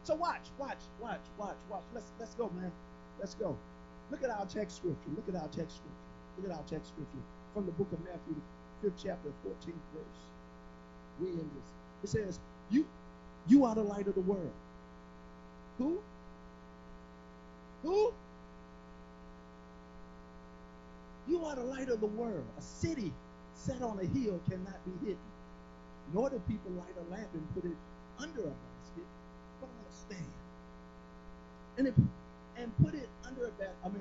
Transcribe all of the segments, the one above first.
So watch. Let's go, man. Let's go. Look at our text scripture. Look at our text scripture from the book of Matthew, the 5th chapter, 14th verse. We in this. It says, you are the light of the world. Who? Who? You are the light of the world. A city set on a hill cannot be hidden. Nor do people light a lamp and put it under a basket, but on a stand. And put it under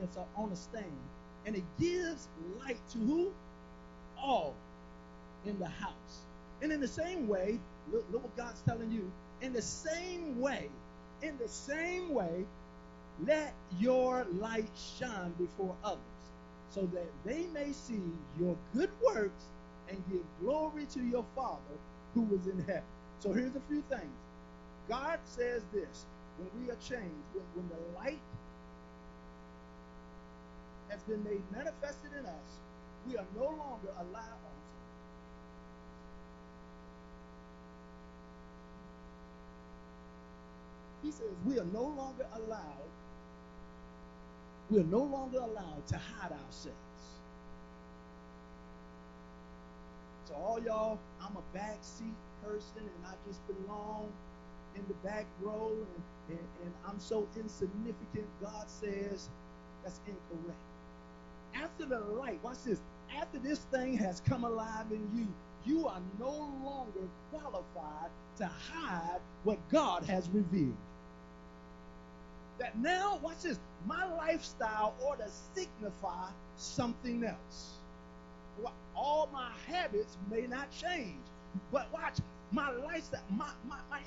it's on a stand. And it gives light to who? All in the house. And in the same way, look what God's telling you. In the same way, let your light shine before others, so that they may see your good works and give glory to your Father who is in heaven. So here's a few things. God says this: when we are changed, when the light has been made manifested in us, we are no longer allowed. He says we are no longer allowed to hide ourselves. So all y'all, I'm a backseat person and I just belong in the back row and I'm so insignificant. God says that's incorrect. After the light, watch this, after this thing has come alive in you, you are no longer qualified to hide what God has revealed. That now, watch this, my lifestyle ought to signify something else. All my habits may not change, but watch, my lifestyle, my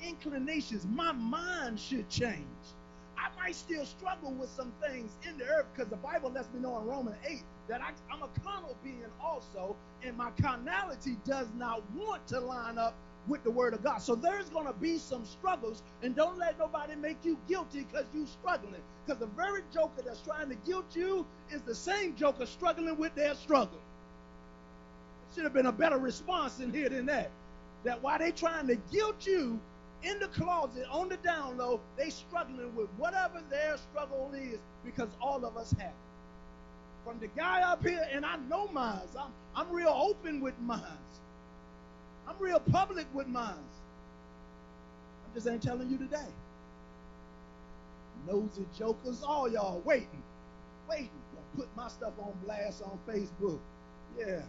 inclinations, my mind should change. I might still struggle with some things in the earth because the Bible lets me know in Romans 8 that I'm a carnal being also, and my carnality does not want to line up with the word of God. So there's going to be some struggles, and don't let nobody make you guilty because you're struggling, because the very joker that's trying to guilt you is the same joker struggling with their struggle. Should have been a better response in here than that. That while they trying to guilt you in the closet on the down low, they struggling with whatever their struggle is, because all of us have it. From the guy up here, and I know mine. I'm real open with mine. I'm real public with mine. I'm just ain't telling you today. Nosy jokers, all y'all waiting. Put my stuff on blast on Facebook. Yeah.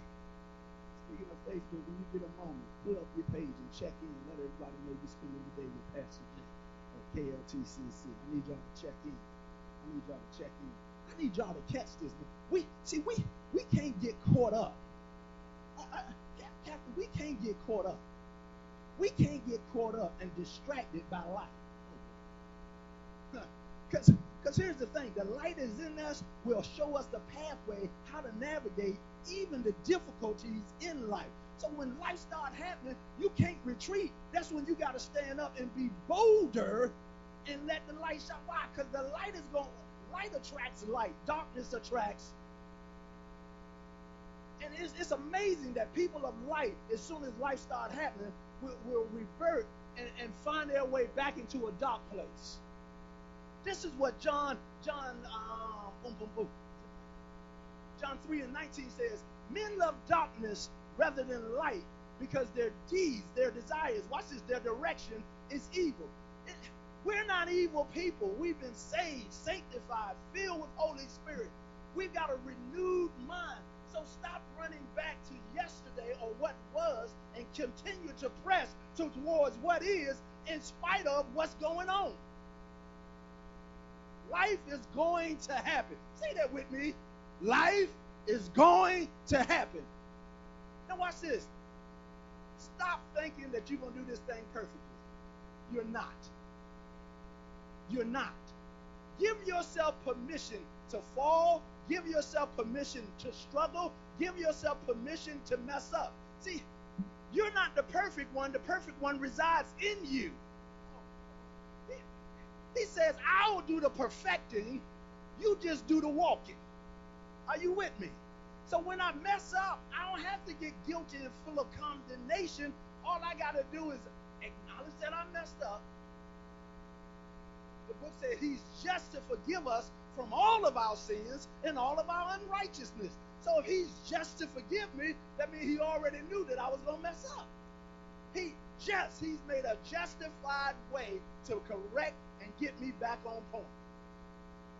Speaking of Facebook, when you get a moment, pull up your page and check in. Let everybody know you're spending the day with Pastor J at KLTCC. I need y'all to check in. I need y'all to catch this. We can't get caught up. Captain, we can't get caught up. We can't get caught up and distracted by life. Because here's the thing, the light is in us, will show us the pathway, how to navigate even the difficulties in life. So when life starts happening, you can't retreat. That's when you got to stand up and be bolder and let the light shine. Why? Because the light attracts light. Darkness attracts. And it's amazing that people of light, as soon as life starts happening, will revert and find their way back into a dark place. This is what John 3:19 says, men love darkness rather than light because their deeds, their desires, watch this, their direction is evil. We're not evil people. We've been saved, sanctified, filled with Holy Spirit. We've got a renewed mind. So stop running back to yesterday or what was and continue to press towards what is in spite of what's going on. Life is going to happen. Say that with me. Life is going to happen. Now watch this. Stop thinking that you're going to do this thing perfectly. You're not. You're not. Give yourself permission to fall. Give yourself permission to struggle. Give yourself permission to mess up. See, you're not the perfect one. The perfect one resides in you. He says, I'll do the perfecting. You just do the walking. Are you with me? So when I mess up, I don't have to get guilty and full of condemnation. All I got to do is acknowledge that I messed up book said he's just to forgive us from all of our sins and all of our unrighteousness. So if he's just to forgive me, that means he already knew that I was going to mess up. He's made a justified way to correct and get me back on point.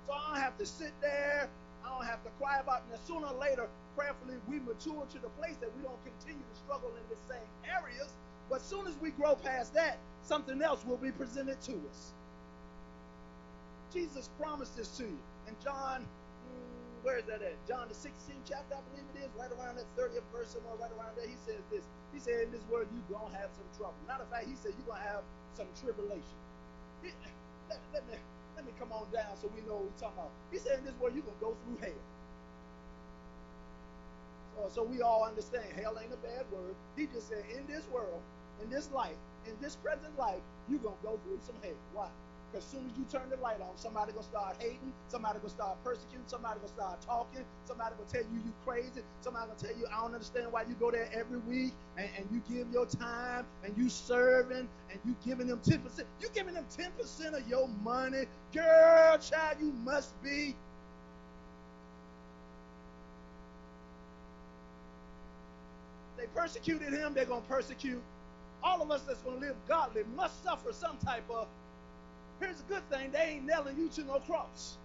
So I don't have to sit there. I don't have to cry about it. And sooner or later, prayerfully, we mature to the place that we don't continue to struggle in the same areas. But as soon as we grow past that, something else will be presented to us. Jesus promised this to you. In John, where is that at? John the 16th chapter, I believe it is, right around that 30th verse, somewhere right around there. He says this. He said, in this world, you're going to have some trouble. Matter of fact, he said, you're going to have some tribulation. Let me come on down so we know what we're talking about. He said, in this world, you're going to go through hell. So we all understand hell ain't a bad word. He just said, in this world, in this life, in this present life, you're going to go through some hell. Why? Because as soon as you turn the light on, somebody going to start hating, somebody going to start persecuting, somebody going to start talking, somebody going to tell you crazy, somebody going to tell you, I don't understand why you go there every week, and you give your time, and you serving, and you giving them 10%. You giving them 10% of your money. Girl, child, you must be. They persecuted him, they're going to persecute. All of us that's going to live godly must suffer some type of. Here's a good thing, they ain't nailing you to no cross.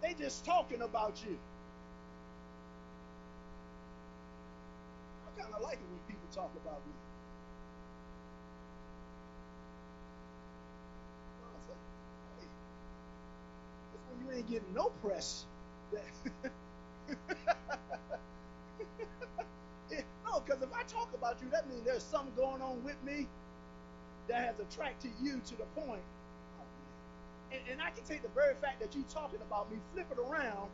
They just talking about you. I kind of like it when people talk about me. I say, hey, that's when you ain't getting no press. No, because if I talk about you, that means there's something going on with me that has attracted you to the point. Oh, and I can take the very fact that you talking about me, flip it around,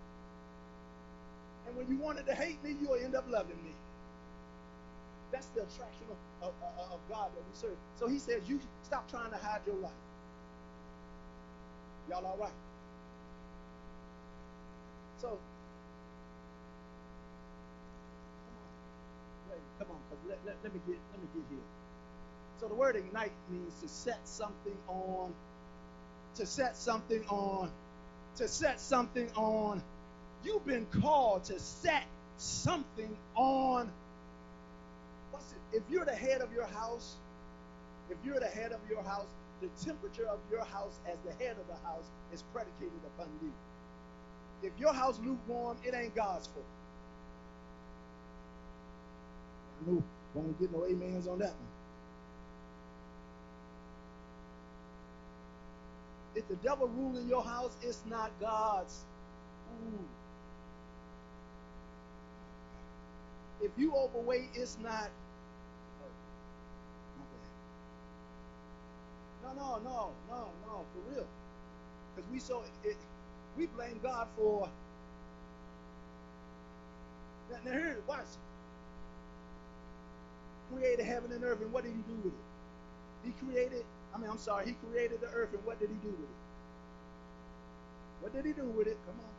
and when you wanted to hate me, you'll end up loving me. That's the attraction of God that we serve. So he says, you stop trying to hide your life. Y'all all right? So, come on, let me get here. So the word ignite means to set something on, to set something on, to set something on. You've been called to set something on. What's it? If you're the head of your house, the temperature of your house as the head of the house is predicated upon you. If your house lukewarm, it ain't God's fault. I know won't get no amens on that one. If the devil ruling your house, it's not God's. Ooh. If you overweight, it's not. No, for real. Because we blame God for. Now here, watch. Created heaven and earth, and what did he do with it? He created the earth, and what did he do with it? What did he do with it? Come on.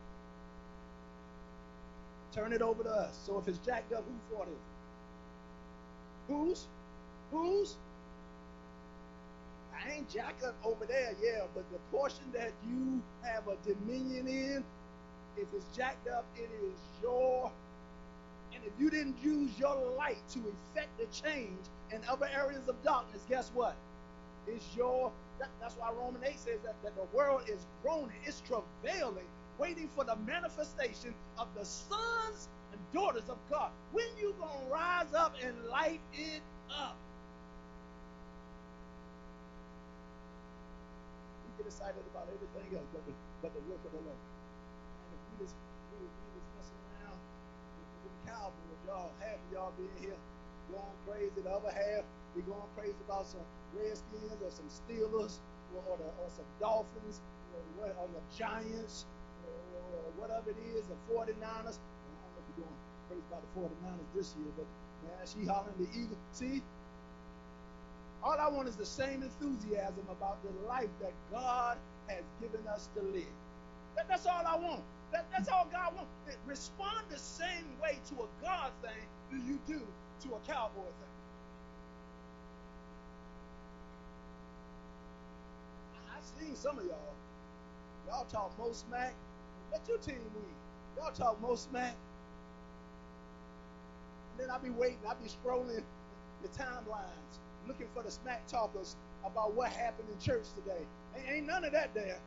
Turn it over to us. So if it's jacked up, who fought it? Whose? I ain't jacked up over there, yeah, but the portion that you have a dominion in, if it's jacked up, it is your. And if you didn't use your light to effect the change in other areas of darkness, guess what? It's your. That's why Romans 8 says that the world is groaning, it's travailing, waiting for the manifestation of the sons and daughters of God. When you gonna rise up and light it up? We get excited about everything else but the work of the Lord. And if we just messing around with the Cowboys, y'all, half of y'all being here going crazy, the other half we going crazy about some Redskins or some Steelers or some Dolphins or the Giants or whatever it is, the 49ers. I don't know if you're going crazy about the 49ers this year, but man, she hollering the Eagles. See, all I want is the same enthusiasm about the life that God has given us to live. That's all I want. That's all God wants. Respond the same way to a God thing do you do to a Cowboy thing. seen some of y'all. Y'all talk most smack. Let your team win. Y'all talk most smack. And then I be waiting. I be scrolling the timelines, looking for the smack talkers about what happened in church today. Ain't none of that there.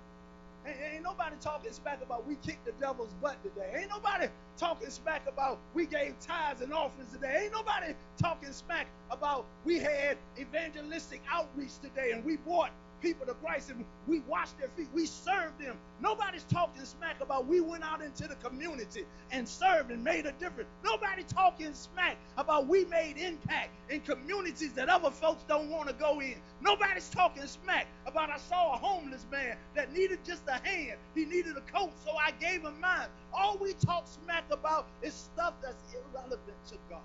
Ain't nobody talking smack about we kicked the devil's butt today. Ain't nobody talking smack about we gave tithes and offerings today. Ain't nobody talking smack about we had evangelistic outreach today and we brought people to Christ and we washed their feet. We served them. Nobody's talking smack about we went out into the community and served and made a difference. Nobody talking smack about we made impact in communities that other folks don't want to go in. Nobody's talking smack about I saw a homeless man that needed just a hand. He needed a coat, so I gave him mine. All we talk smack about is stuff that's irrelevant to God.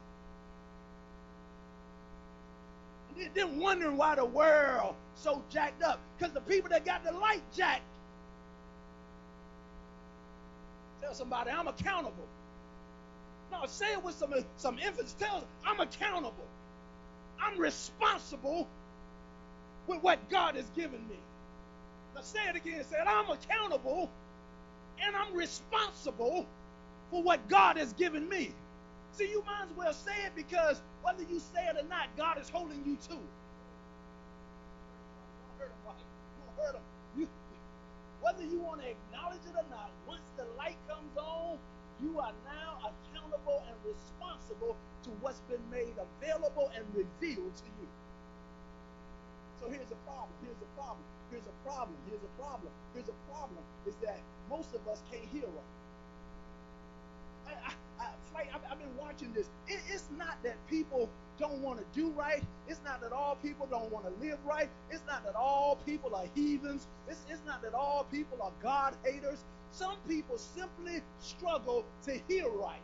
Then wondering why the world so jacked up. Because the people that got the light jacked. Tell somebody, I'm accountable. No, say it with some emphasis. Tell them, I'm accountable. I'm responsible with what God has given me. Now say it again. Say it, I'm accountable and I'm responsible for what God has given me. See, you might as well say it because whether you say it or not, God is holding you to it. Don't hurt him, right? Don't hurt him. Whether you want to acknowledge it or not, once the light comes on, you are now accountable and responsible to what's been made available and revealed to you. So here's a problem. Here's a problem. Here's a problem. Here's a problem. Here's a problem is that most of us can't hear right. I've been watching this. It's not that people don't want to do right. It's not that all people don't want to live right. It's not that all people are heathens. It's not that all people are God haters. Some people simply struggle to hear right.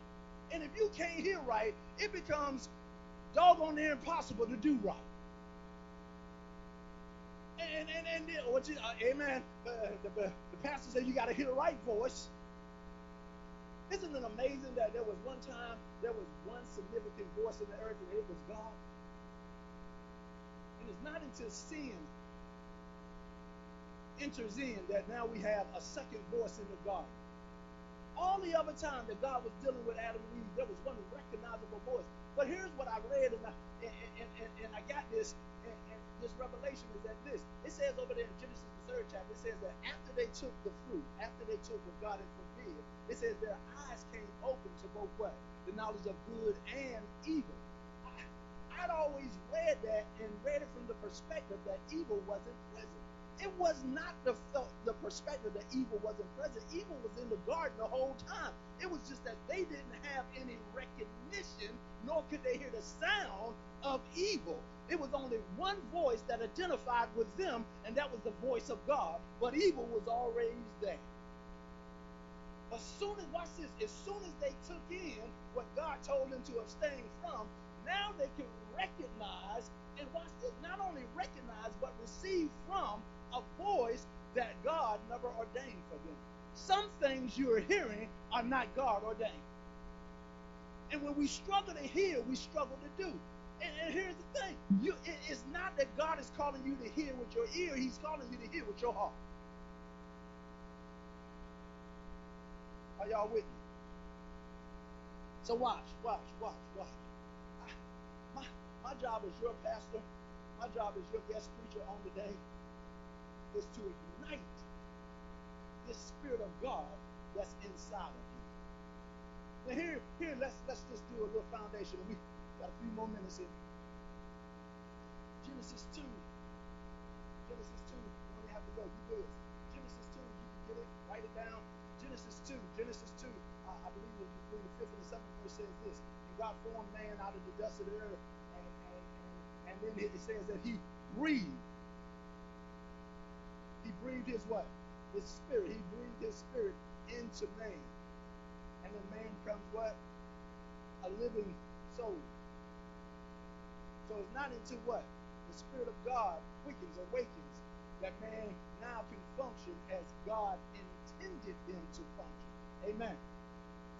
And if you can't hear right, it becomes doggone near impossible to do right. Amen. The pastor said you got to hear the right voice. Isn't it amazing that there was one significant voice in the earth and it was God? And it's not until sin enters in that now we have a second voice in the garden. All the other time that God was dealing with Adam and Eve, there was one recognizable voice. But here's what I read, and I got this, and this revelation is that this. It says over there in Genesis, the 3rd chapter, it says that after they took the fruit, after they took what God had forbid, it says their eyes came open to both what? The knowledge of good and evil. I'd always read that and read it from the perspective that evil wasn't present. It was not the perspective that evil wasn't present. Evil was in the garden the whole time. It was just that they didn't have any recognition, nor could they hear the sound of evil. It was only one voice that identified with them, and that was the voice of God. But evil was always there. As soon as, watch this, as soon as they took in what God told them to abstain from, now they can recognize, and watch this, not only recognize, but receive from a voice that God never ordained for them. Some things you are hearing are not God ordained. And when we struggle to hear, we struggle to do. And here's the thing. It's not that God is calling you to hear with your ear. He's calling you to hear with your heart. Are y'all with me? So watch. My job as your pastor, my job as your guest preacher on today is to ignite this Spirit of God that's inside of you. Now here, let's just do a little foundation. We got a few more minutes here. Genesis 2. You only have to go. You good. Genesis 2. You can get it. Write it down. Genesis 2. I believe between the 5th and the 7th verse says this. And God formed man out of the dust of the earth, and then it says that He breathed. He breathed His what? His spirit. He breathed His spirit into man. And then man becomes what? A living soul. So it's not until what? The Spirit of God awakens, that man now can function as God intended him to function. Amen.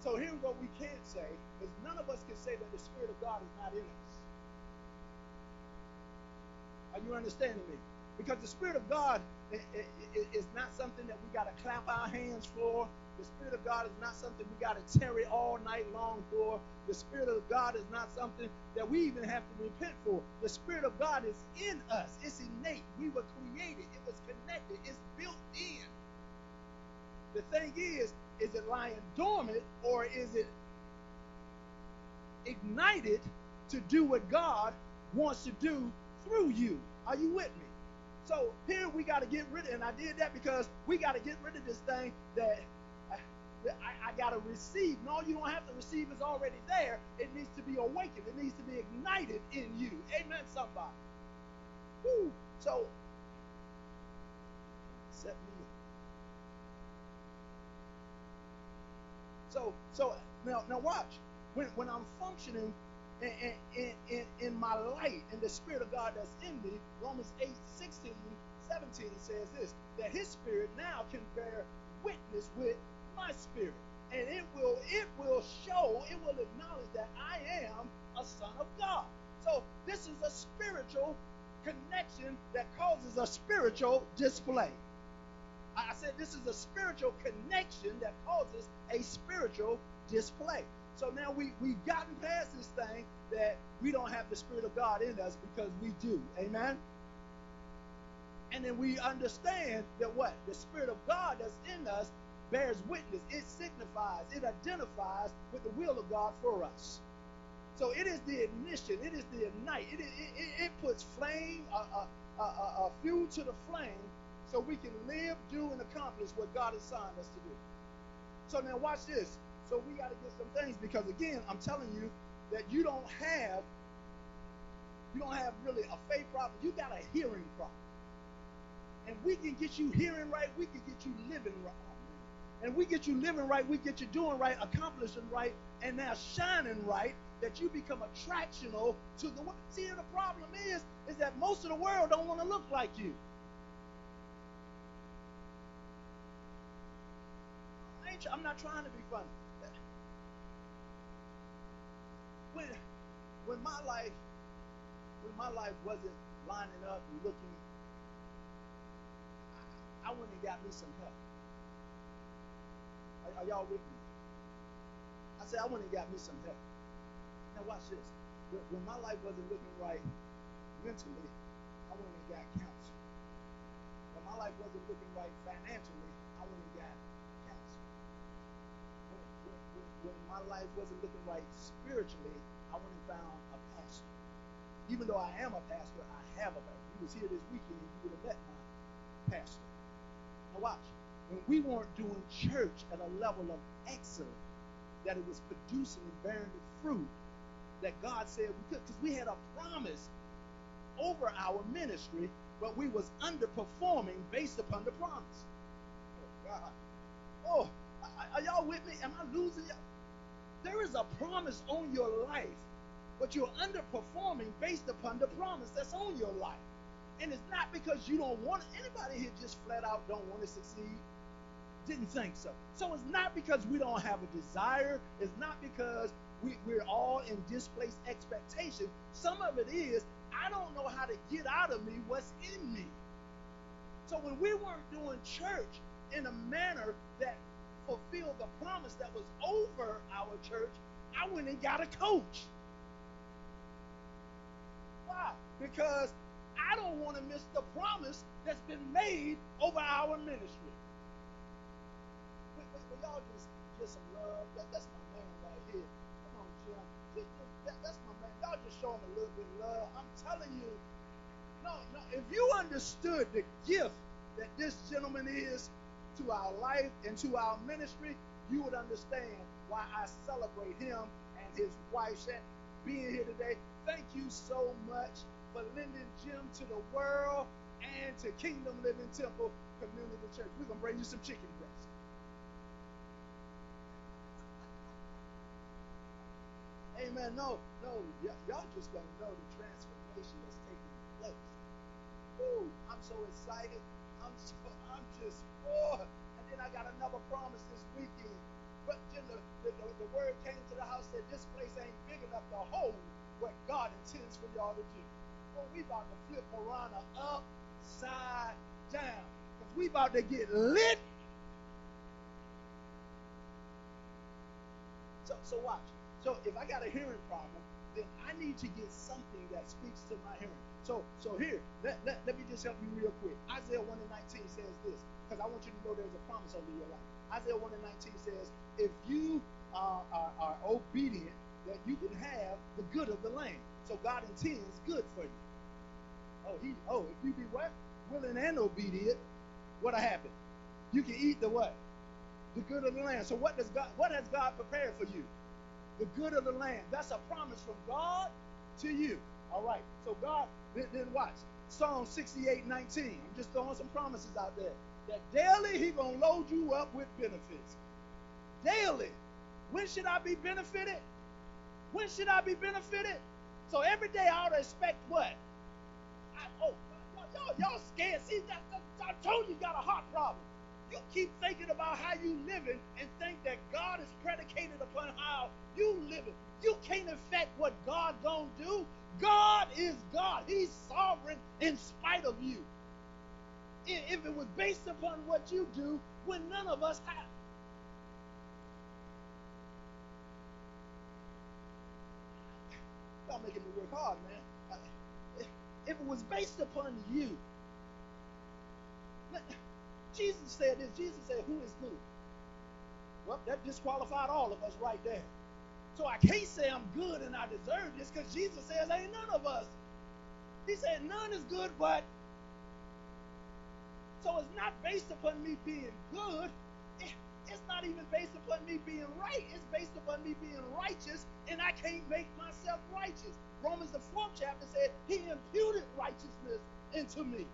So here's what we can't say, is none of us can say that the Spirit of God is not in us. Are you understanding me? Because the Spirit of God is not something that we got to clap our hands for. The Spirit of God is not something we got to tarry all night long for. The Spirit of God is not something that we even have to repent for. The Spirit of God is in us. It's innate. We were created. It was connected. It's built in. The thing is it lying dormant or is it ignited to do what God wants to do through you? Are you with me? So here we got to get rid of, and I did that because we got to get rid of this thing that I got to receive. No, you don't have to receive. It's already there. It needs to be awakened. It needs to be ignited in you. Amen, somebody. Woo. So, set me up. So now watch. When I'm functioning in my light, in the Spirit of God that's in me, Romans 8:16, 17 says this, that his Spirit now can bear witness with my spirit. And it will show, it will acknowledge that I am a son of God. So this is a spiritual connection that causes a spiritual display. I said this is a spiritual connection that causes a spiritual display. So now we've gotten past this thing that we don't have the Spirit of God in us because we do. Amen? And then we understand that what? The Spirit of God that's in us bears witness. It signifies, it identifies with the will of God for us. So it is the ignition, it is the ignite. It puts flame, a fuel to the flame so we can live, do, and accomplish what God has assigned us to do. So now watch this. So we got to get some things because again, I'm telling you that you don't have really a faith problem. You got a hearing problem. And we can get you hearing right. We can get you living right. And we get you living right. We get you doing right, accomplishing right, and now shining right, that you become attractional to the world. See, the problem is that most of the world don't want to look like you. I'm not trying to be funny. When my life wasn't lining up and looking, I went and got me some help. Are y'all with me? I said I went and got me some help. Now watch this. When my life wasn't looking right mentally, I went and got counseling. When my life wasn't looking right financially, I went and got counseling. When my life wasn't looking right spiritually, I went and found a pastor. Even though I am a pastor, I have a pastor. If you was here this weekend, you would have met my pastor. Now watch. When we weren't doing church at a level of excellence, that it was producing and bearing the fruit that God said we could, because we had a promise over our ministry, but we was underperforming based upon the promise. Oh, God. Oh, are y'all with me? Am I losing y'all? There is a promise on your life, but you're underperforming based upon the promise that's on your life. And it's not because you don't want it. Anybody here just flat out don't want to succeed? Didn't think so. So it's not because we don't have a desire. It's not because we're all in displaced expectation. Some of it is, I don't know how to get out of me what's in me. So when we weren't doing church in a manner that fulfilled the promise that was over our church, I went and got a coach. Why? Because I don't want to miss the promise that's been made over our ministry. But y'all just get some love. That's my man right here. Come on, Jim. That's my man. Y'all just show him a little bit of love. I'm telling you, no. If you understood the gift that this gentleman is to our life and to our ministry, you would understand why I celebrate him and his wife being here today. Thank you so much for lending Jim to the world and to Kingdom Living Temple Community Church. We're going to bring you some chicken breast. Amen. No, y'all just don't know the transformation that's taking place. Woo, I'm so excited. I'm just, and then I got another promise this weekend. But Jim, the word came to the house that this place ain't big enough to hold what God intends for y'all to do. Oh, we about to flip Marana up upside down. Because we about to get lit. So watch. So if I got a hearing problem, then I need to get something that speaks to my hearing. So here, let me just help you real quick. Isaiah 1 and 19 says this, because I want you to know there's a promise over your life. Isaiah 1 and 19 says, if you are obedient, that you can have the good of the land. So God intends good for you. If you be what? Willing and obedient, what'll happen? You can eat the what? The good of the land. So what has God prepared for you? The good of the land. That's a promise from God to you. All right. So God, then watch. Psalm 68:19. I'm just throwing some promises out there. That daily He gonna load you up with benefits. Daily. When should I be benefited? When should I be benefited? So every day I ought to expect what? Y'all scared. See, I told you got a heart problem. You keep thinking about how you living and think that God is predicated upon how you living. You can't affect what God gonna do. God is God. He's sovereign in spite of you. If it was based upon what you do, when none of us have. Y'all making me work hard, man. If it was based upon you, Jesus said this. Jesus said, who is good? Well, that disqualified all of us right there. So I can't say I'm good and I deserve this, because Jesus says ain't none of us. He said none is good, but. So it's not based upon me being good. It's not even based upon me being right. It's based upon me being righteous, and I can't make myself righteous. Romans the 4th chapter said He imputed righteousness into me.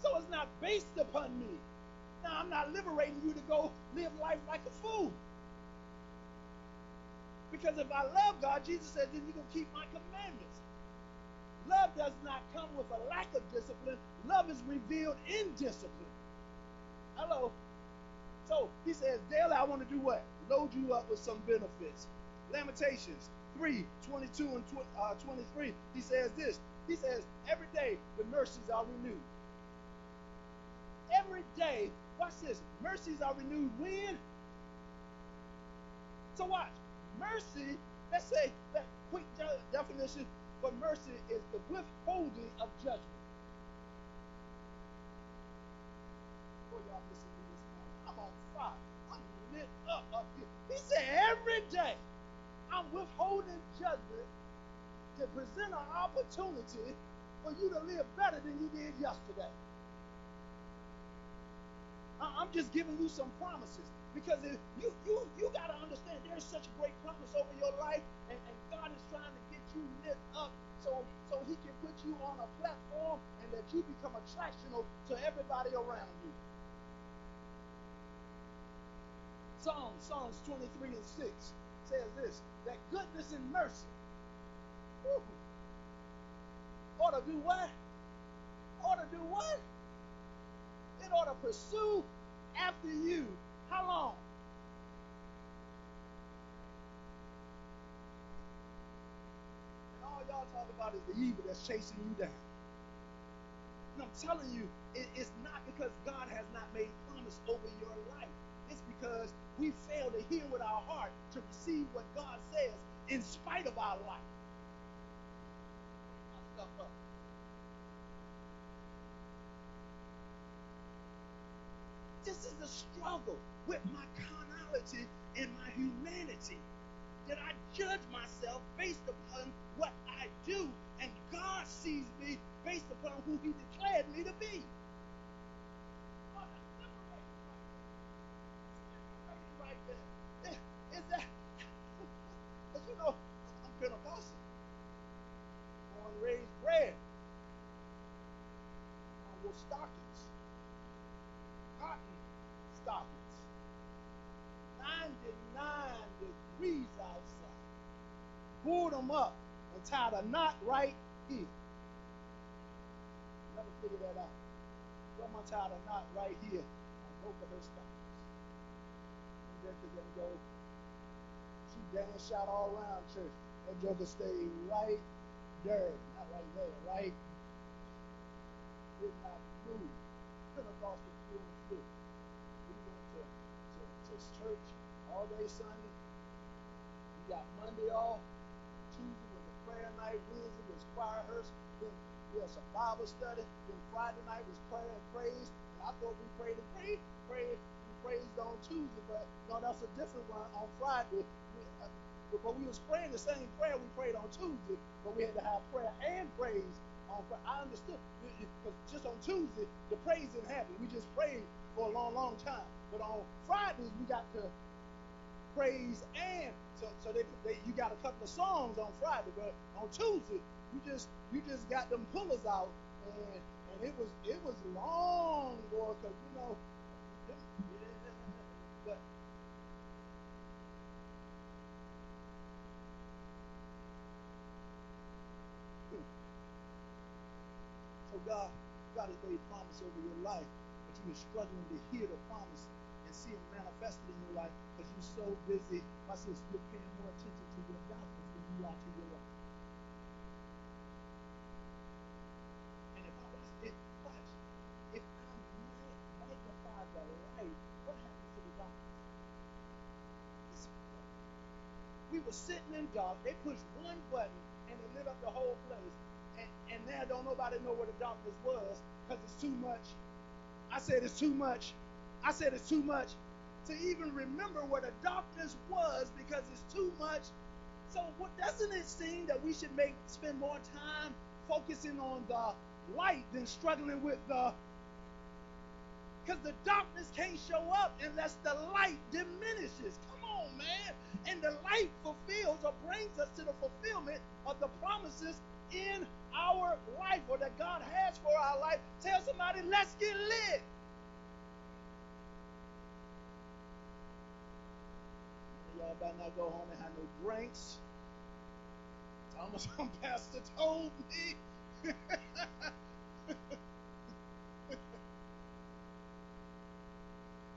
So it's not based upon me. Now, I'm not liberating you to go live life like a fool. Because if I love God, Jesus said, then you're going to keep my commandments. Love does not come with a lack of discipline. Love is revealed in discipline. Hello. So he says, daily I want to do what? Load you up with some benefits. Lamentations 3:22 and 23. He says this. He says, every day the mercies are renewed. Every day, watch this, mercies are renewed when? So watch, mercy, let's say, that quick definition for mercy is the withholding of judgment. Boy, y'all listen to this morning. I'm on fire. I'm lit up here. He said every day I'm withholding judgment to present an opportunity for you to live better than you did yesterday. I'm just giving you some promises, because if you got to understand there's such a great promise over your life, and God is trying to get you lit up so He can put you on a platform and that you become attractional to everybody around you. Psalms 23 and 6 says this, that goodness and mercy ought to do what? Ought to do what? It ought to pursue after you. How long? And all y'all talk about is the evil that's chasing you down. And I'm telling you, it's not because God has not made promise over your life. It's because we fail to hear with our heart to receive what God says in spite of our life. This is the struggle with my carnality and my humanity, that I judge myself based upon what I do, and God sees me based upon who He declared me to be. Oh, that's liberating right there. That's liberating right there. Is that? Because I'm Pentecostal. Born and raised bread. I wore stockings. Cotton stockings. 99 degrees outside. Pulled them up and tied a knot right here. Never figured that out. Someone tied a knot right here on both of her stockings. And then to them go, she danced, shot all around church. That joker stayed right there. Not right there, right not move. Pentecostal through and through. We went to church all day Sunday. We got Monday off. Tuesday was a prayer night. Wednesday was choir rehearsal. Then we had some Bible study. Then Friday night was prayer and praise. And I thought we prayed and praised on Tuesday, but no, that's a different one on Friday. But we was praying the same prayer we prayed on Tuesday, but we had to have prayer and praise on Friday. I understood, because just on Tuesday, the praise didn't happen. We just prayed for a long, long time. But on Fridays, we got to praise and so you got a couple of songs on Friday, but on Tuesday you just got them pullers out, and it was long, boy, because but so God has made promise over your life, but you were struggling to hear the promise and see it manifested in your life because you're so busy. Watch this, you're paying more attention to your doctrines than you are to your life. And if I magnify the light, what happens to the darkness? We were sitting in dark. They pushed one button and it lit up the whole place. And now don't nobody know where the darkness was because it's too much. I said it's too much to even remember where the darkness was because it's too much. So what doesn't it seem that we should spend more time focusing on the light than struggling with because the darkness can't show up unless the light diminishes. Come on, man. And the light fulfills or brings us to the fulfillment of the promises in our life or that God has for our life. Tell somebody, let's get lit. Y'all better not go home and have no drinks. Thomas, some pastor told me.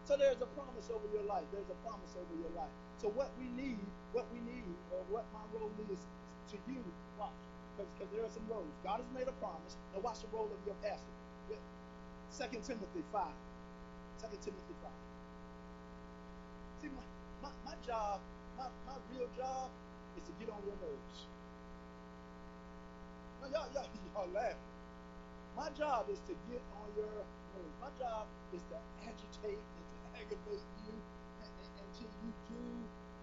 So there's a promise over your life. There's a promise over your life. So what we need, or what my role is to you, watch. Because there are some roles. God has made a promise. Now watch the role of your pastor. 2 Timothy 5. 2 Timothy 5. See, my job, my real job is to get on your nerves. Now, y'all laughing. My job is to get on your nerves. My job is to agitate and to aggravate you until you do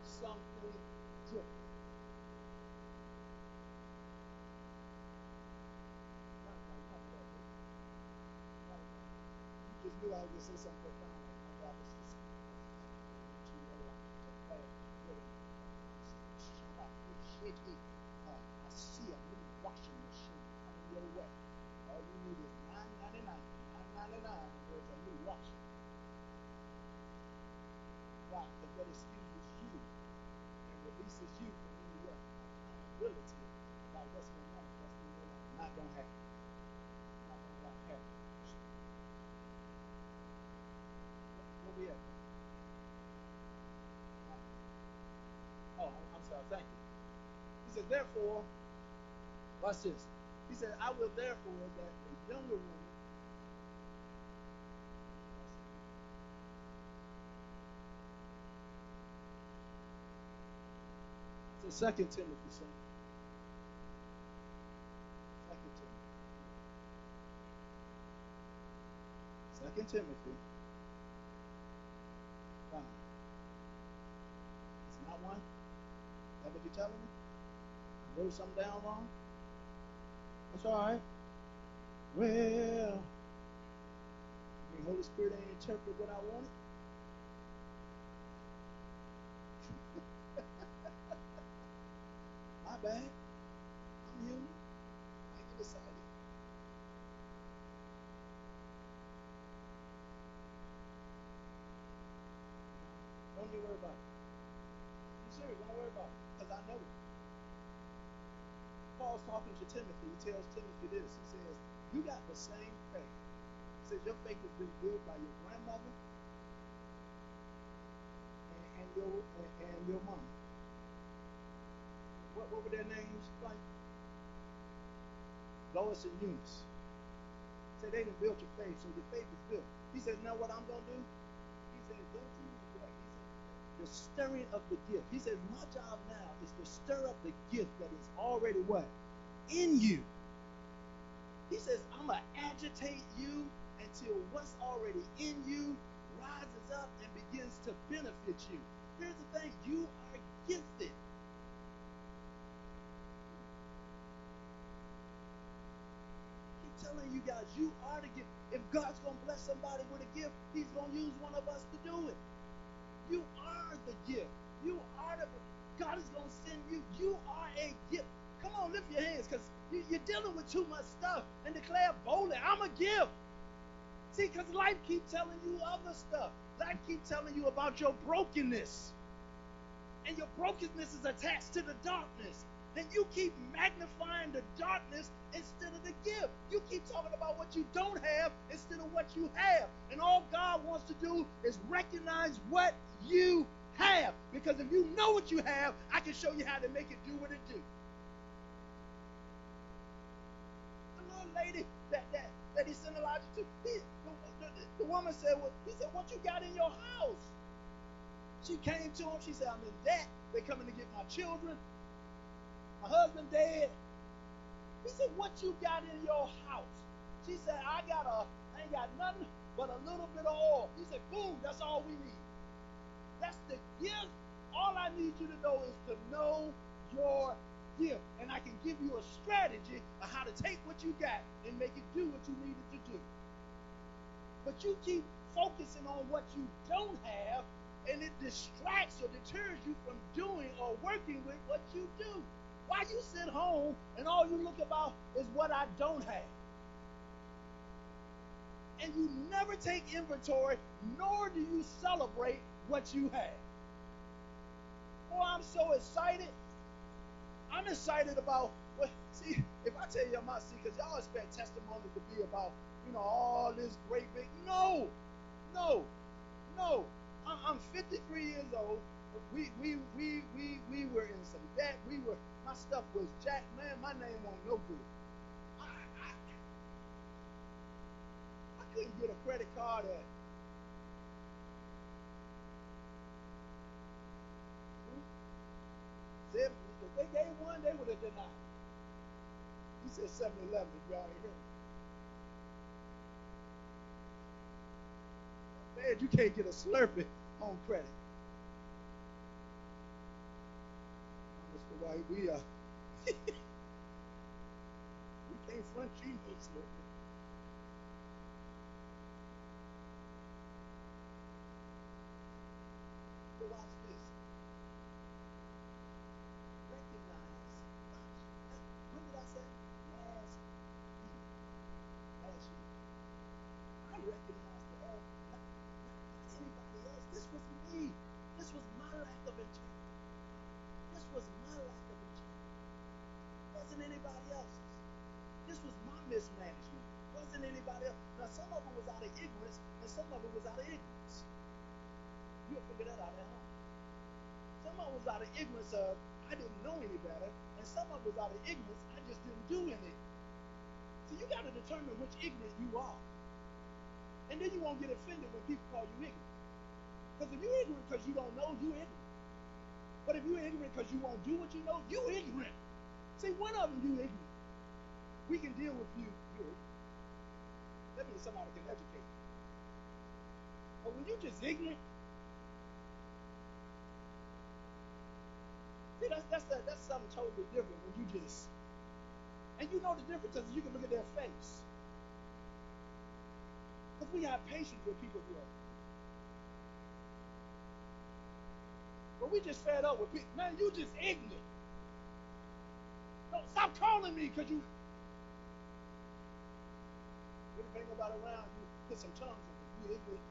something different. You just knew I was going to say something profound. Like my job is to speak into your life, to add living. Shut up, you shaky. I see a new washing machine coming your way. All you need is $9.99. $9.99, and there's a new washing. Why? Because that excuses you and releases you from any what? Accountability about what's going to manifest in your life. Not going to happen. Not going to happen. Where we at? Oh, I'm sorry. Thank you. He said, therefore, watch this. He said, I will therefore that the younger woman. It's 2 Timothy, son. 2 Timothy 5. It's not one? Is that what you're telling me? I wrote something down wrong? That's all right. Well, Holy Spirit ain't interpret what I wanted. My bad. I'm human. I get excited. Don't you worry about it. I'm serious. Don't worry about it. Because I know it. Paul's talking to Timothy. He tells Timothy this. He says, you got the same faith. He says, your faith has been built by your grandmother and your mom. What were their names? Like Lois and Eunice. Say they done built your faith, so your faith is built. He says, now what I'm going to do? He says, don't you neglect. He said, the stirring of the gift. He says, my job now is to stir up the gift that is already what? In you. He says, I'm going to agitate you until what's already in you rises up and begins to benefit you. Here's the thing, you are gifted. Telling you guys, you are the gift. If God's going to bless somebody with a gift, he's going to use one of us to do it. You are the gift. You are the, God is going to send you. You are a gift. Come on, lift your hands, because you're dealing with too much stuff, and declare boldly, I'm a gift. See, because life keeps telling you other stuff. Life keeps telling you about your brokenness. And your brokenness is attached to the darkness. And you keep magnifying the darkness instead of the gift. You keep talking about what you don't have instead of what you have. And all God wants to do is recognize what you have. Because if you know what you have, I can show you how to make it do what it do. The little lady that he sent Elijah to, the woman said, well, he said, what you got in your house? She came to him. She said, I'm in debt. They're coming to get my children. My husband dead. He said, what you got in your house? She said, I ain't got nothing but a little bit of oil. He said, boom, that's all we need. That's the gift. All I need you to know is to know your gift. And I can give you a strategy of how to take what you got and make it do what you need it to do. But you keep focusing on what you don't have, and it distracts or deters you from doing or working with what you do. Why you sit home and all you look about is what I don't have? And you never take inventory, nor do you celebrate what you have. Oh, I'm so excited. I'm excited about, well, see, if I tell you my secrets, y'all expect testimonies to be about, all this great big. No. I'm 53 years old. We were in some debt. My stuff was jacked. Man, my name wasn't no good. I couldn't get a credit card at. If they gave one, they would have denied. He said 7-Eleven, if y'all ain't heard me. Man, you can't get a Slurpee on credit. Mr. White, we can't front you no Slurpee. But watch this. Recognize, when did I say? Last year. I recognized the not anybody else. This was me. This was my lack of integrity. This was my lack of integrity. Wasn't anybody else's. This was my mismanagement. Wasn't anybody else. Now, some of it was out of ignorance, and some of it was out of ignorance. You'll figure that out at home. Some of it was out of ignorance of, I didn't know any better, and some of it was out of ignorance, I just didn't do any. So you got to determine which ignorant you are. And then you won't get offended when people call you ignorant. Because if you're ignorant because you don't know, you're ignorant. But if you're ignorant because you won't do what you know, you're ignorant. See, one of them, you're ignorant. We can deal with you. That means somebody can educate you. But when you're just ignorant, see, that's something totally different when you just, and you know the difference because you can look at their face. Because we have patience with people who are. But we just fed up with people. Man, you just ignorant. No, stop calling me because you. When you bring nobody around, you put some tongues on them. You ignorant.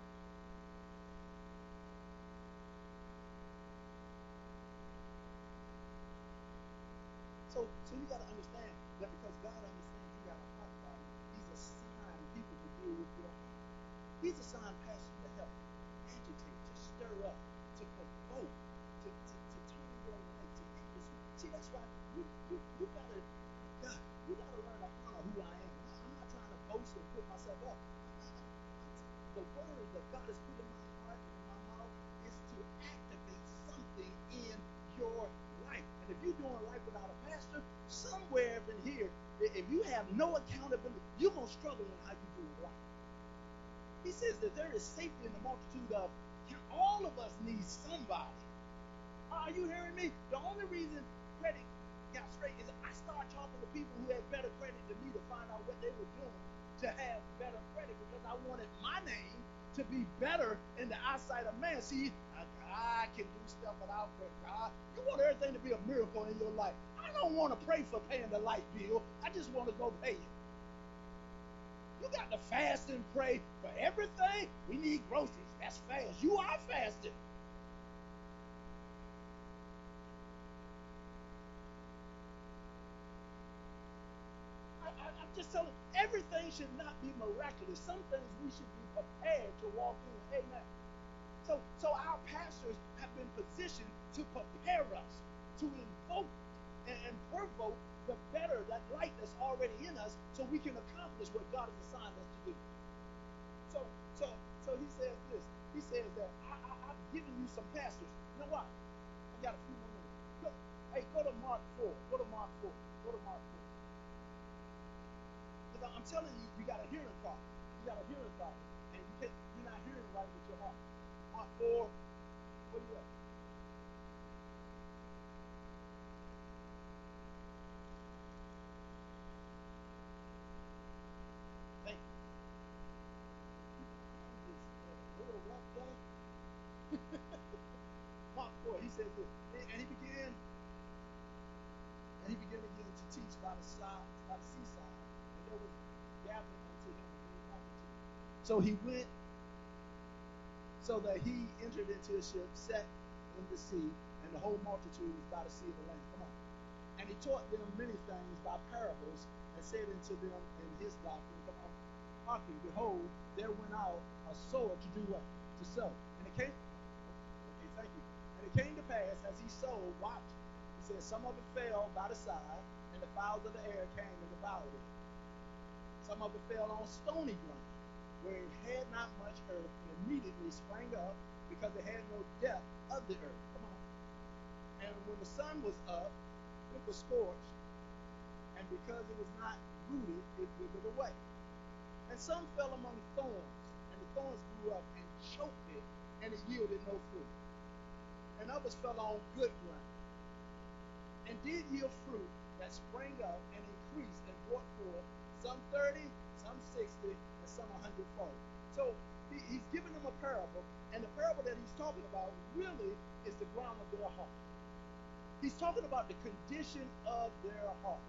So you got to understand that because God understands you got a heart problem, He's assigned people to deal with your heart. He's assigned pastors to help agitate, to stir up, to provoke, to turn your life to interest. See, that's why you gotta learn to honor who I am. I'm not trying to boast boast and put myself up. The word that God has put in my heart and in my mouth is to activate something in your life. And if you're doing life without a pastor, somewhere in here, if you have no accountability, you're going to struggle in how you do life. He says that there is safety in the multitude of, all of us need somebody. Are you hearing me? The only reason credit got straight is I started talking to people who had better credit than me to find out what they were doing to have better credit, because I wanted my name to be better in the eyesight of man. See, I can do stuff without credit. God, you want everything to be a miracle in your life. I don't want to pray for paying the light bill. I just want to go pay it. You got to fast and pray for everything. We need groceries. That's fast. You are fasting. I'm just telling you, everything should not be miraculous. Some things we should be prepared to walk in. Amen. So our pastors have been positioned to prepare us, to invoke and provoke the better, that light that's already in us, so we can accomplish what God has assigned us to do. So he says this. He says that I've given you some pastors. You know what? I got a few more minutes. Go to Mark 4. Go to Mark 4. Go to Mark 4. Because I'm telling you, you got a hearing problem. You got a hearing problem. And you're not hearing right with your heart. Mark 4. Where you at? Thank you. A little rough day. Mark 4. He says this. And he began again to teach by the seaside, and there was gathering unto him a great multitude. So he went, so that he entered into a ship, set in the sea, and the whole multitude was by the sea of the land. Come on. And he taught them many things by parables, and said unto them in his doctrine, come on, hearken, behold, there went out a sower to do what? To sow. And it came, okay, thank you. And it came to pass, as he sowed, watch, he said, some of it fell by the side, and the fowls of the air came and devoured it. Some of it fell on stony ground, where it had not much earth, and immediately sprang up, because it had no depth of the earth. Come on. And when the sun was up, it was scorched, and because it was not rooted, it withered away. And some fell among thorns, and the thorns grew up and choked it, and it yielded no fruit. And others fell on good ground, and did yield fruit that sprang up and increased and brought forth some 30, some 60, and some 100-fold. So he's giving them a parable, and the parable that he's talking about really is the ground of their heart. He's talking about the condition of their heart,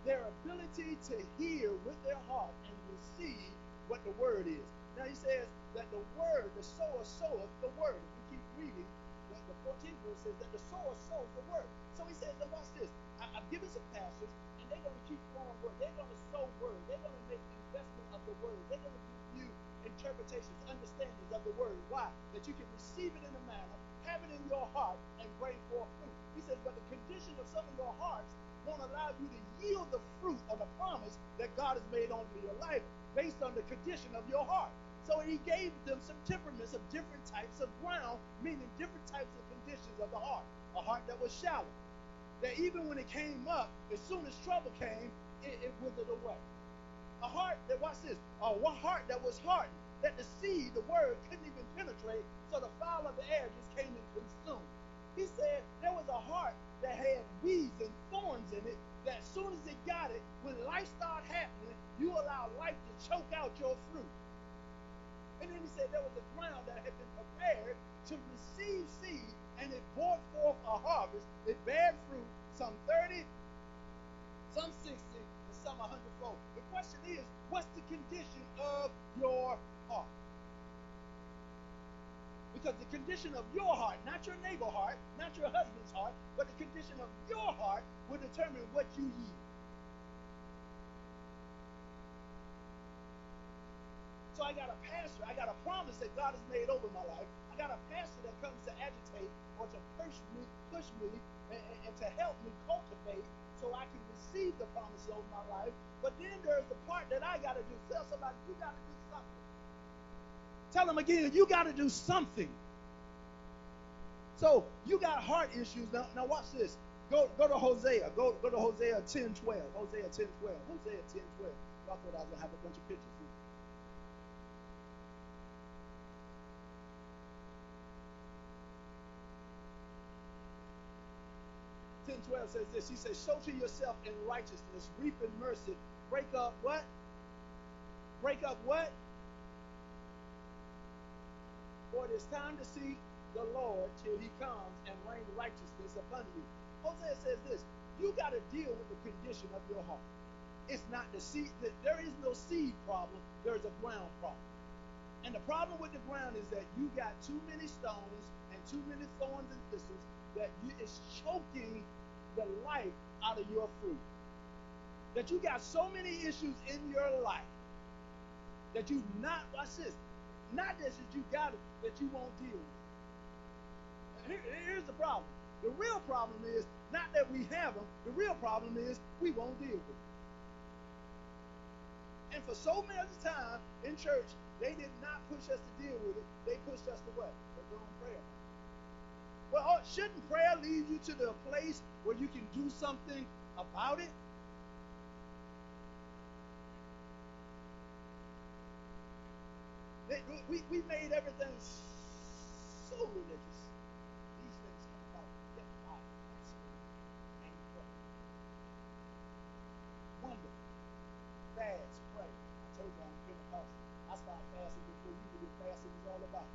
their ability to hear with their heart and receive what the word is. Now he says that the word, the sower soweth the word. If we keep reading, the 14th verse says that the sower sows the word. So he says, now watch this. I've given some pastors, and they're going to keep throwing word. They're going to sow word. They're going to make investment of the word. They're going to give you interpretations, understandings of the word. Why? That you can receive it in a manner, have it in your heart, and bring forth fruit. He says, but the condition of some of your hearts won't allow you to yield the fruit of the promise that God has made onto your life based on the condition of your heart. So he gave them some temperaments of different types of ground, meaning different types of conditions of the heart. A heart that was shallow, that even when it came up, as soon as trouble came, it withered away. A heart that, watch this, a heart that was hardened, that the seed, the word, couldn't even penetrate, so the fowl of the air just came and consumed. He said there was a heart that had weeds and thorns in it, that as soon as it got it, when life started happening, you allow life to choke out your fruit. And then he said there was a ground that had been prepared to receive seed, and it brought forth a harvest. It bare fruit, some 30, some 60, and some 100-fold. The question is, what's the condition of your heart? Because the condition of your heart, not your neighbor's heart, not your husband's heart, but the condition of your heart will determine what you yield. So I got a pastor, I got a promise that God has made over my life. I got a pastor that comes to agitate or to push me and to help me cultivate so I can receive the promise over my life. But then there's the part that I got to do. Tell somebody, you got to do something. Tell them again, you got to do something. So you got heart issues. Now watch this. Go to Hosea. Go to Hosea 10:12. Hosea 10:12. Hosea 10:12. Y'all thought I was going to have a bunch of pictures here. 10:12 says this. He says, sow to yourself in righteousness, reap in mercy, break up what? Break up what? For it is time to seek the Lord till he comes and rain righteousness upon you. Hosea says this. You got to deal with the condition of your heart. It's not the seed. There is no seed problem. There's a ground problem. And the problem with the ground is that you got too many stones and too many thorns and thistles that it's choking the life out of your fruit. That you got so many issues in your life that you not, watch this, not that you got it, that you won't deal with. Here's the problem. The real problem is not that we have them. The real problem is we won't deal with them. And for so much time in church, they did not push us to deal with it. They pushed us to what? To go in prayer. Well, shouldn't prayer lead you to the place where you can do something about it? We made everything so religious. These things come about. Get by. And pray. Wonder. Fast. Pray. I told you I'm Pentecostal. I started fasting before you knew what fasting was all about.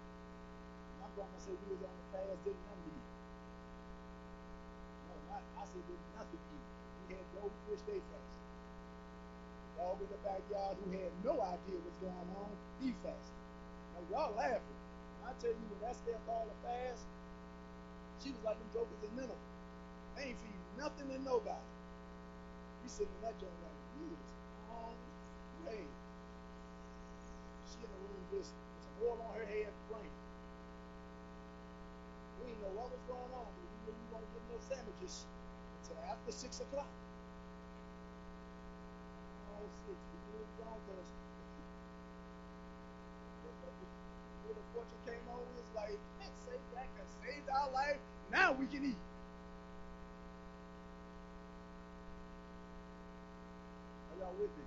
My grandma said we was on the fast, didn't nothing eat. No, I said didn't nothing eat. We had goldfish, they fasted. The dog in the backyard who had no idea what's going on, he fasted. Now y'all laughing. I tell you, when that step called a fast, she was like them jokers in Nineveh. They ain't feeding nothing to nobody. We sitting in that joint like, he is hungry. She in the room just with some oil on her head praying. We didn't know what was going on, but we knew we weren't getting no sandwiches until after 6 o'clock. Oh, 6. We knew it was gone because when the fortune came on, we was like, save that, because saved our life. Now we can eat. Are y'all with me?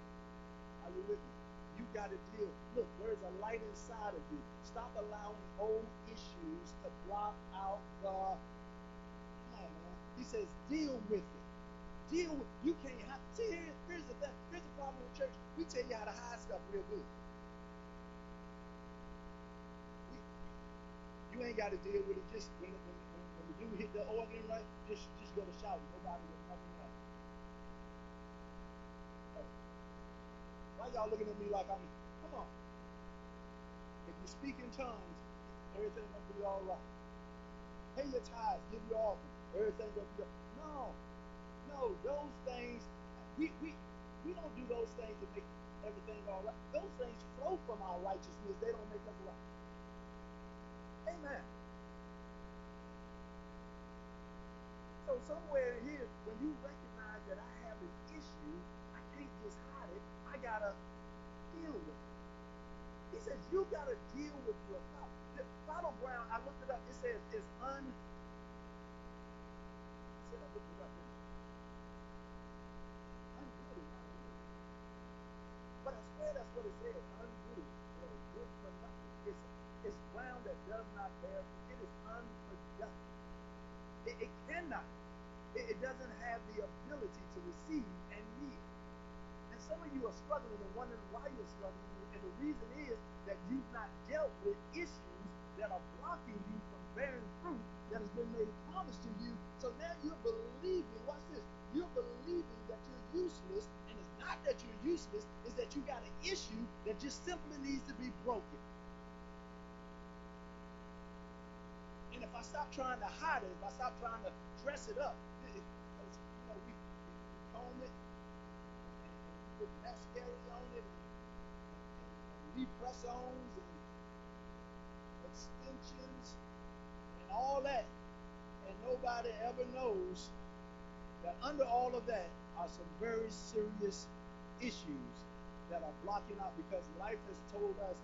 Are you with me? You got to deal. Look, there's a light inside of you. Stop allowing old issues to block out the. Come on, man. He says, deal with it. Deal with. You can't have. See, here's the thing. Here's the problem with church. We tell you how to hide stuff real good. You ain't got to deal with it. Just when the dude hit the organ, right? Just go to shout. Nobody will never know. Why y'all looking at me like I'm? Come on. If you speak in tongues, everything gonna be all right. Pay your tithes, give your offering, everything gonna be. No, those things. We don't do those things to make everything all right. Those things flow from our righteousness. They don't make us right. Amen. So somewhere in here, when you recognize that I have an issue, I can't just hide it. I gotta deal with it. He says you gotta deal with your problem. The battleground, I looked it up. It says it's I said I looked it up. Ungood, not good. But I swear that's what it says. Ungood or good for nothing. It's ground that does not bear fruit. It is unproductive. It cannot. It doesn't have the ability to receive and yield. And some of you are struggling and wondering why you're struggling. And the reason is that you've not dealt with issues that are blocking you from bearing fruit that has been made promise to you. So now you're believing, watch this, you're believing that you're useless. And it's not that you're useless, it's that you got an issue that just simply needs to be broken. And if I stop trying to hide it, if I stop trying to dress it up, we comb it and we put mascara on it and we press-ons and extensions and all that, and nobody ever knows that under all of that are some very serious issues that are blocking out because life has told us,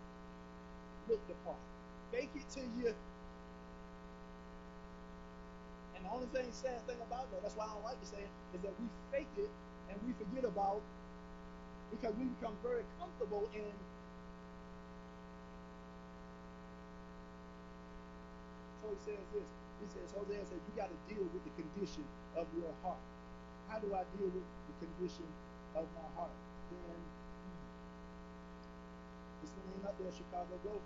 look the part. Fake it till you. And the only sad thing about that, that's why I don't like to say it, is that we fake it and we forget about, because we become very comfortable in. So he says this. He says, Hosea says, you got to deal with the condition of your heart. How do I deal with the condition of my heart? Then, this one ain't up there, Chicago. Go.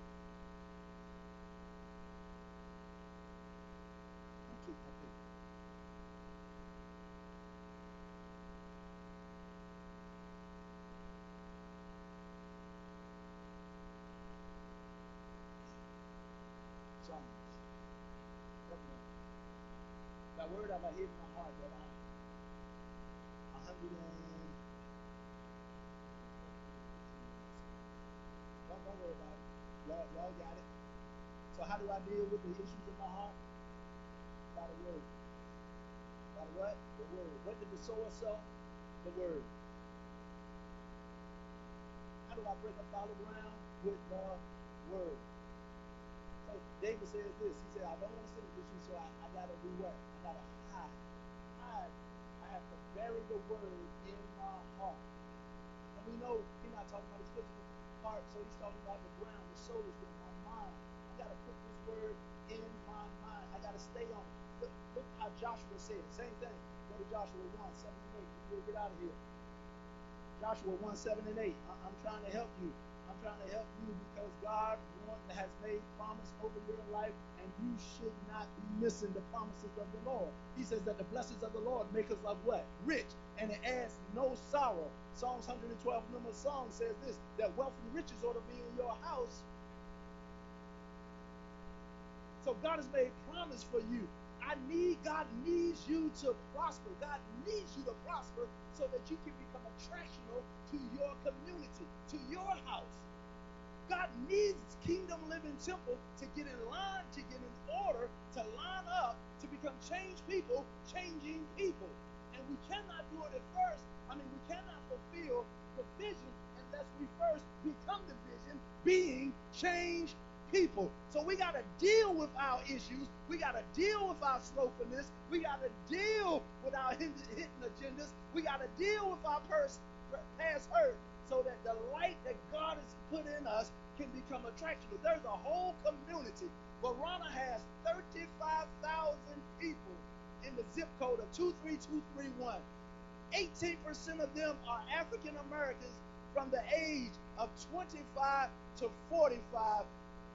That word have I hid in my heart that I'm 100 and don't worry about it. Y'all got it. So how do I deal with the issues in my heart? By the word. By the what? The word. What did the sower sow? The word. How do I break up fallow ground? With the word. So David says this. He said, I don't want to sin against you, so I gotta do what? I gotta hide. I have to bury the word in my heart. And we know he's not talking about his physical heart, so he's talking about the ground, the soul is in my mind. I gotta put this word in my mind. I gotta stay on it. Look how Joshua said. Same thing. Go to Joshua 1, 7 and 8. We'll get out of here. Joshua 1, 7 and 8. I'm trying to help you. I'm trying to help you because God has made promise over your life, and you should not be missing the promises of the Lord. He says that the blessings of the Lord make us of what? Rich, and it adds no sorrow. Psalms 112 number song says this, that wealth and riches ought to be in your house. So God has made promise for you. God needs you to prosper. God needs you to prosper so that you can become attractional to your community, to your house. God needs Kingdom Living Temple to get in line, to get in order, to line up, to become changed people, changing people. And we cannot do it at first. We cannot fulfill the vision unless we first become the vision, being changed people. So we got to deal with our issues. We got to deal with our slothfulness. We got to deal with our hidden agendas. We got to deal with our past hurt so that the light that God has put in us can become attractional. There's a whole community. Verona has 35,000 people in the zip code of 23231. 18% of them are African Americans from the age of 25 to 45.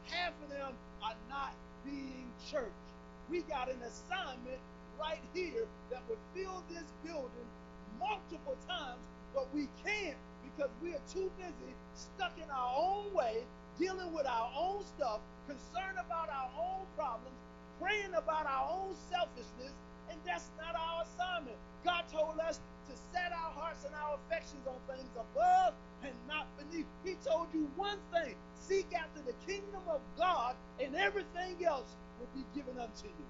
Half of them are not being churched. We got an assignment right here that would fill this building multiple times, but we can't because we are too busy, stuck in our own way, dealing with our own stuff, concerned about our own problems, praying about our own selfishness, and that's not our assignment. God told us to set our hearts and our affections on things above and not beneath. He told you one thing: seek after the kingdom of God, and everything else will be given unto you.